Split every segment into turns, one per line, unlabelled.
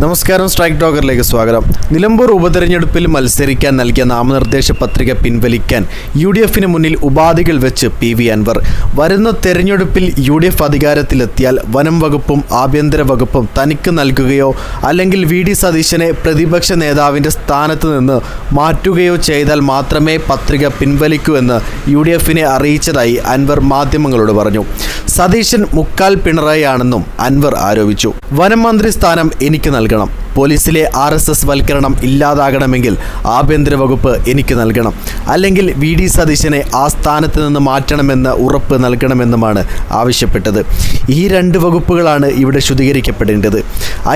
നമസ്കാരം, സ്ട്രൈക്ക് ടോക്കറിലേക്ക് സ്വാഗതം. നിലമ്പൂർ ഉപതെരഞ്ഞെടുപ്പിൽ മത്സരിക്കാൻ നൽകിയ നാമനിർദ്ദേശ പത്രിക പിൻവലിക്കാൻ UDFന് മുന്നിൽ ഉപാധികൾ വെച്ച് PV അൻവർ. വരുന്ന തെരഞ്ഞെടുപ്പിൽ UDF അധികാരത്തിലെത്തിയാൽ വനം വകുപ്പും ആഭ്യന്തര വകുപ്പും തനിക്ക് നൽകുകയോ അല്ലെങ്കിൽ VD സതീശനെ പ്രതിപക്ഷ നേതാവിൻ്റെ സ്ഥാനത്ത് നിന്ന് മാറ്റുകയോ ചെയ്താൽ മാത്രമേ പത്രിക പിൻവലിക്കൂ എന്ന് UDFനെ അറിയിച്ചതായി അൻവർ മാധ്യമങ്ങളോട് പറഞ്ഞു. സതീശൻ മുക്കാൽ പിണറായി ആണെന്നും അൻവർ ആരോപിച്ചു. വനം മന്ത്രി സ്ഥാനം എനിക്ക് നൽകണം, പോലീസിലെ RSS വൽക്കരണം ഇല്ലാതാകണമെങ്കിൽ ആഭ്യന്തര വകുപ്പ് എനിക്ക് നൽകണം, അല്ലെങ്കിൽ VD സതീശനെ ആ സ്ഥാനത്ത് നിന്ന് മാറ്റണമെന്ന് ഉറപ്പ് നൽകണമെന്നുമാണ് ആവശ്യപ്പെട്ടത്. ഈ രണ്ട് വകുപ്പുകളാണ് ഇവിടെ ശുദ്ധീകരിക്കപ്പെടേണ്ടത്.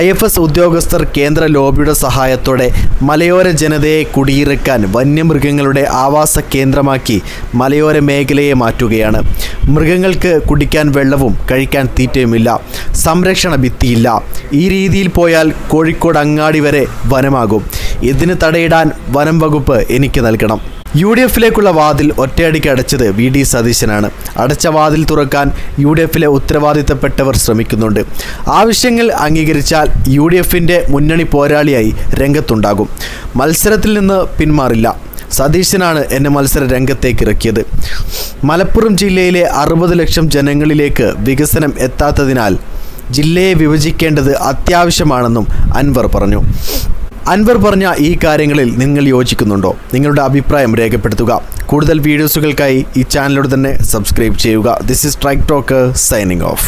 IFS ഉദ്യോഗസ്ഥർ കേന്ദ്ര ലോബിയുടെ സഹായത്തോടെ മലയോര ജനതയെ കുടിയിറക്കാൻ വന്യമൃഗങ്ങളുടെ ആവാസ കേന്ദ്രമാക്കി മലയോര മേഖലയെ മാറ്റുകയാണ്. മൃഗങ്ങൾക്ക് കുടിക്കാൻ വെള്ളവും കഴിക്കാൻ തീറ്റയുമില്ല, സംരക്ഷണ ഭിത്തിയില്ല. ഈ രീതിയിൽ പോയാൽ കോഴിക്കോട് അങ്ങാടി വരെ വനമാകും. ഇതിന് തടയിടാൻ വനം വകുപ്പ് എനിക്ക് നൽകണം. UDFിലേക്കുള്ള വാതിൽ ഒറ്റയടിക്ക് അടച്ചത് VD സതീശനാണ്. അടച്ച വാതിൽ തുറക്കാൻ UDFിലെ ഉത്തരവാദിത്തപ്പെട്ടവർ ശ്രമിക്കുന്നുണ്ട്. ആവശ്യങ്ങൾ അംഗീകരിച്ചാൽ UDFിൻ്റെ മുന്നണി പോരാളിയായി രംഗത്തുണ്ടാകും. മത്സരത്തിൽ നിന്ന് പിന്മാറില്ല. സതീശനാണ് എന്നെ മത്സര രംഗത്തേക്ക് ഇറക്കിയത്. മലപ്പുറം ജില്ലയിലെ 60 ലക്ഷം ജനങ്ങളിലേക്ക് വികസനം എത്താത്തതിനാൽ ജില്ലയെ വിഭജിക്കേണ്ടത് അത്യാവശ്യമാണെന്നും അൻവർ പറഞ്ഞു. അൻവർ പറഞ്ഞ ഈ കാര്യങ്ങളിൽ നിങ്ങൾ യോജിക്കുന്നുണ്ടോ? നിങ്ങളുടെ അഭിപ്രായം രേഖപ്പെടുത്തുക. കൂടുതൽ വീഡിയോസുകൾക്കായി ഈ ചാനലിലൂടെ തന്നെ സബ്സ്ക്രൈബ് ചെയ്യുക. This is strike talker signing off.